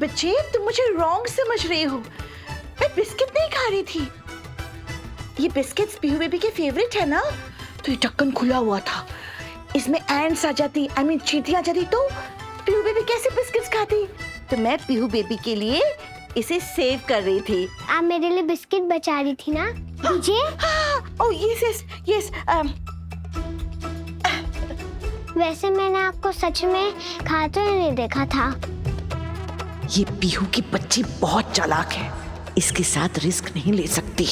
बच्चे, तुम मुझे रॉन्ग समझ रहे हो। मैं बिस्किट नहीं खा रही थी। ये बिस्किट्स पीहू बेबी के फेवरेट है ना, तो ये ढक्कन खुला हुआ था। इसमें एंड्स आ जाती, चींटियां आ जाती, तो पीहू बेबी कैसे बिस्किट्स खाती? तो मैं पीहू बेबी के लिए इसे सेव कर रही थी। आप मेरे लिए बिस्किट बचा रही थी ना? दीजिए। Oh yes yes. वैसे मैंने आपको सच में खाते हुए नहीं देखा था। ये पीहू की बच्ची बहुत चालाक है, इसके साथ रिस्क नहीं ले सकती।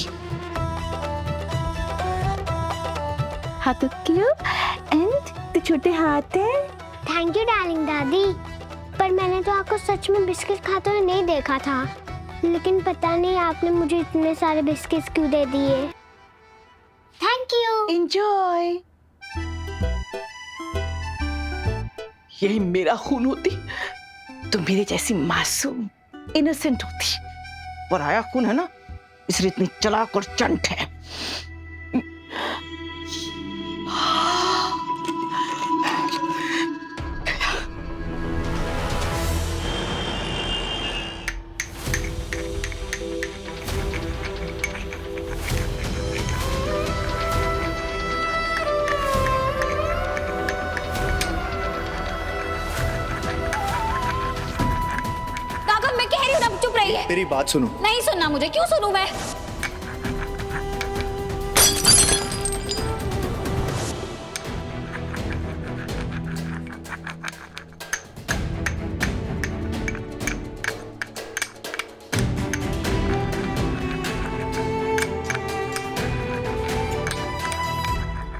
हाँ तो क्यों? एंड तो छोटे हाथ हैं। थैंक यू डार्लिंग दादी। पर मैंने तो आपको सच में बिस्किट खाते हुए नहीं देखा था। लेकिन पता नहीं आपने मुझे इतने सारे बिस्किट्स क्यों दे दिए। Thank you. एंजॉय। यही मेरा खून होती तो मेरे जैसी मासूम इनोसेंट होती। पराया खून है ना, इसलिए इतनी चालाक और चंट है। चुप रहिए। मेरी बात सुनो। नहीं सुनना मुझे, क्यों सुनूं मैं?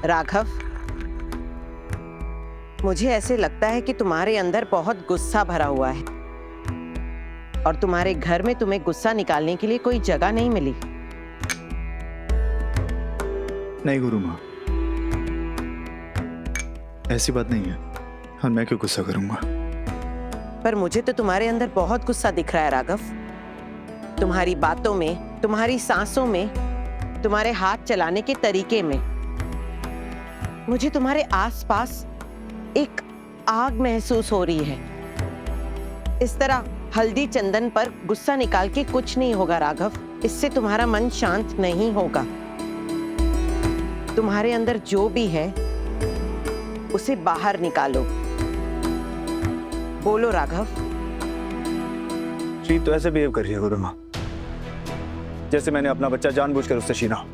राघव, मुझे ऐसे लगता है कि तुम्हारे अंदर बहुत गुस्सा भरा हुआ है और तुम्हारे घर में तुम्हें गुस्सा निकालने के लिए कोई जगह नहीं मिली। नहीं गुरु माँ, ऐसी बात नहीं है। और मैं क्यों गुस्सा करूंगा? पर मुझे तो तुम्हारे अंदर बहुत गुस्सा दिख रहा है राघव। तुम्हारी बातों में, तुम्हारी सांसों में, तुम्हारे हाथ चलाने के तरीके में मुझे तुम्हारे आसपास एक आग महसूस हो रही है। इस तरह हल्दी चंदन पर गुस्सा निकाल के कुछ नहीं होगा राघव। इससे तुम्हारा मन शांत नहीं होगा। तुम्हारे अंदर जो भी है उसे बाहर निकालो। बोलो राघव। श्री तो ऐसे बिहेव कर रही है गुरु माँ, जैसे मैंने अपना बच्चा जानबूझकर उससे छीना।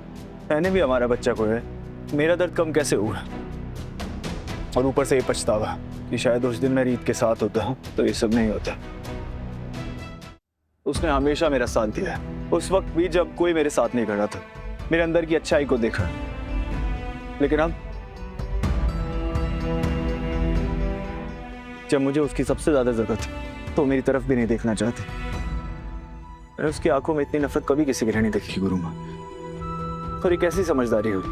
मैंने भी हमारा बच्चा को है, मेरा दर्द कम कैसे हुआ? और ऊपर से ये पछतावा कि शायद उस दिन मैं रीत के साथ होता तो ये सब नहीं होता। उसने हमेशा मेरा साथ दिया है, उस वक्त भी जब कोई मेरे साथ नहीं खड़ा था। मेरे अंदर की अच्छाई को देखा, लेकिन अब जब मुझे उसकी सबसे ज्यादा जरूरत है तो मेरी तरफ भी नहीं देखना चाहती। मैंने उसकी आंखों में इतनी नफरत कभी किसी की नहीं देखी गुरु माँ। और ये कैसी समझदारी हो?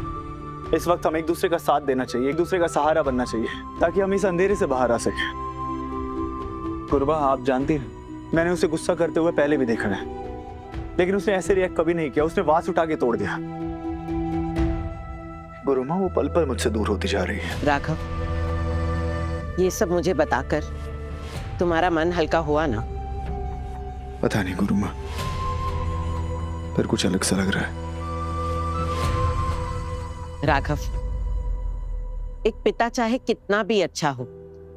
इस वक्त हम एक दूसरे का साथ देना चाहिए, एक दूसरे का सहारा बनना चाहिए, ताकि हम इस अंधेरे से बाहर आ सके। गुरुबा, आप जानती हैं मैंने उसे गुस्सा करते हुए पहले भी देखा है, लेकिन उसने ऐसे रिएक्ट कभी नहीं किया। उसने वास उठा के तोड़ दिया। गुरु माँ, वो पल पल मुझसे दूर होती जा रही है। राघव, ये सब मुझे बताकर तुम्हारा मन हल्का हुआ ना? पता नहीं गुरु माँ, पर कुछ अलग सा लग रहा है। राघव, एक पिता चाहे कितना भी अच्छा हो,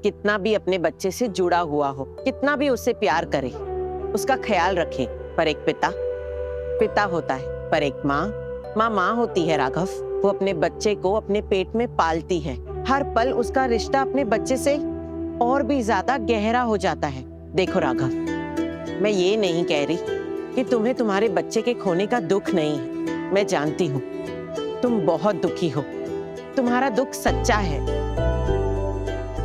कितना भी अपने बच्चे से जुड़ा हुआ हो, कितना भी उससे प्यार करे, उसका ख्याल रखे, पर एक पिता पिता होता है। पर एक माँ होती है राघव। वो अपने बच्चे को अपने पेट में पालती है। हर पल उसका रिश्ता अपने बच्चे से और भी ज्यादा गहरा हो जाता है। देखो राघव, मैं ये नहीं कह रही कि तुम्हें तुम्हारे बच्चे के खोने का दुख नहीं है। मैं जानती हूँ तुम बहुत दुखी हो, तुम्हारा दुख सच्चा है,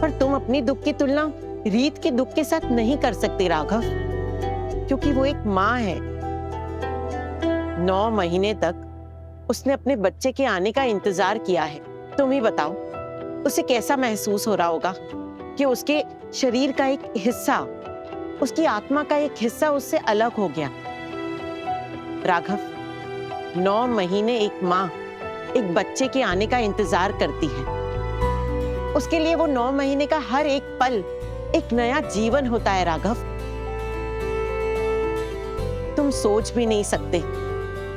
पर तुम अपनी दुख की तुलना रीत के दुख के साथ नहीं कर सकते राघव, क्योंकि वो एक माँ है। 9 महीने तक उसने अपने बच्चे के आने का इंतजार किया है। तुम ही बताओ उसे कैसा महसूस हो रहा होगा कि उसके शरीर का एक हिस्सा, उसकी आत्मा का एक हिस्सा उससे अलग हो गया। राघव, 9 महीने एक माँ एक बच्चे के आने का इंतजार करती है। उसके लिए वो 9 महीने का हर एक पल एक नया जीवन होता है राघव। तुम सोच भी नहीं सकते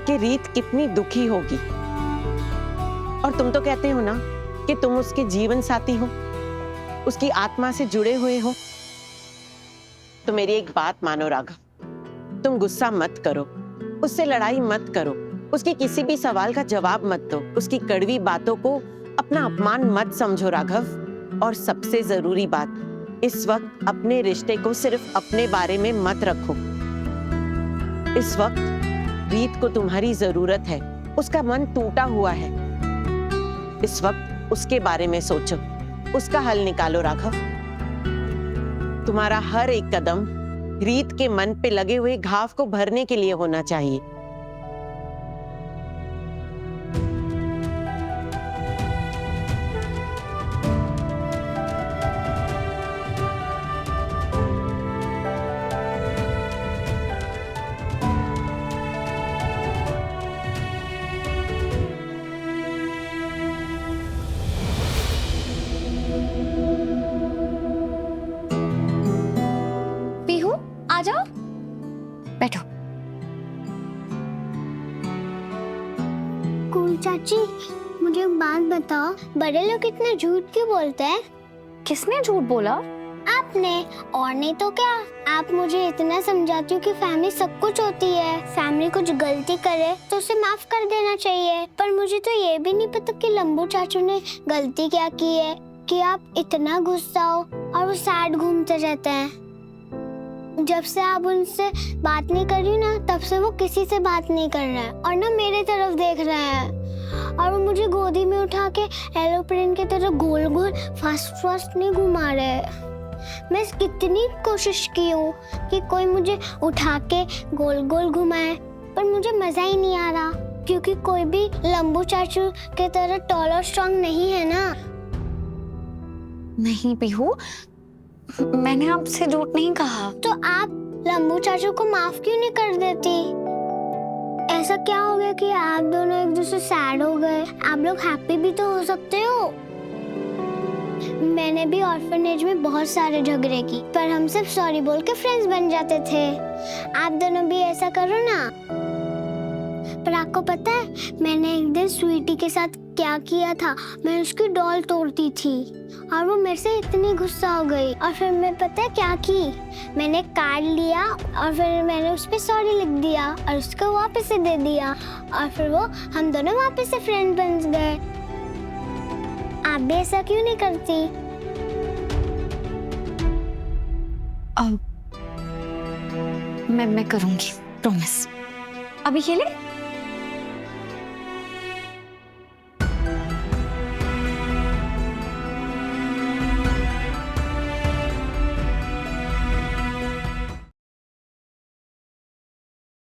कि रीत कितनी दुखी होगी। और तुम तो कहते हो ना कि तुम उसके जीवन साथी हो, उसकी आत्मा से जुड़े हुए हो। तो मेरी एक बात मानो राघव, तुम गुस्सा मत करो, उससे लड़ाई मत करो, उसके किसी भी सवाल का जवाब मत दो, उसकी कड़वी बातों को अपना अपमान मत समझो राघव। और सबसे जरूरी बात, इस वक्त अपने रिश्ते को सिर्फ अपने बारे में मत रखो। इस वक्त रीत को तुम्हारी जरूरत है, उसका मन टूटा हुआ है। इस वक्त उसके बारे में सोचो, उसका हल निकालो राघव। तुम्हारा हर एक कदम रीत के मन पे लगे हुए घाव को भरने के लिए होना चाहिए। पीहू आ जाओ, बैठो। कूल चाची, मुझे एक बात बताओ, बड़े लोग इतना झूठ क्यों बोलते हैं? किसने झूठ बोला? आपने, और नहीं तो क्या। आप मुझे इतना समझाती हो कि फैमिली सब कुछ होती है, फैमिली कुछ गलती करे तो उसे माफ कर देना चाहिए, पर मुझे तो ये भी नहीं पता कि लंबू चाचू ने गलती क्या की है कि आप इतना गुस्सा हो और वो सैड घूमते रहते हैं। जब से आप उनसे बात नहीं कर रही ना, तब से वो किसी से बात नहीं कर रहे हैं और ना मेरे तरफ देख रहे हैं। और वो मुझे गोदी में उठा के एरोप्लेन की तरह गोल गोल फास्ट फास्ट नहीं घुमा रहे। मैं कितनी कोशिश की हूँ कि कोई मुझे उठा के गोल गोल घुमाए, पर मुझे मजा ही नहीं आ रहा, क्योंकि कोई भी लंबू चाचू के तरह टॉल और स्ट्रॉन्ग नहीं है ना। नहीं पीहू, मैंने आपसे झूठ नहीं कहा। तो आप लंबू चाचू को माफ क्यों नहीं कर देती? ऐसा क्या हो गया कि आप दोनों एक दूसरे सैड हो गए? आप लोग हैप्पी भी तो हो सकते हो। मैंने भी ऑर्फनेज में बहुत सारे झगड़े की, पर हम सब सॉरी बोल के फ्रेंड्स बन जाते थे। आप दोनों भी ऐसा करो ना। पर आपको पता है मैंने एक दिन स्वीटी के साथ क्या किया था? मैं उसकी डॉल तोड़ती थी और वो मेरे से इतनी गुस्सा हो गई, और फिर मैं पता है क्या की, मैंने कार्ड लिया और फिर मैंने उस पे सॉरी लिख दिया और उसको वापस से दे दिया, और फिर वो हम दोनों वापस से फ्रेंड बन गए। आप भी ऐसा क्यों नहीं करती? मैं करूंगी, प्रॉमिस। अभी खेले?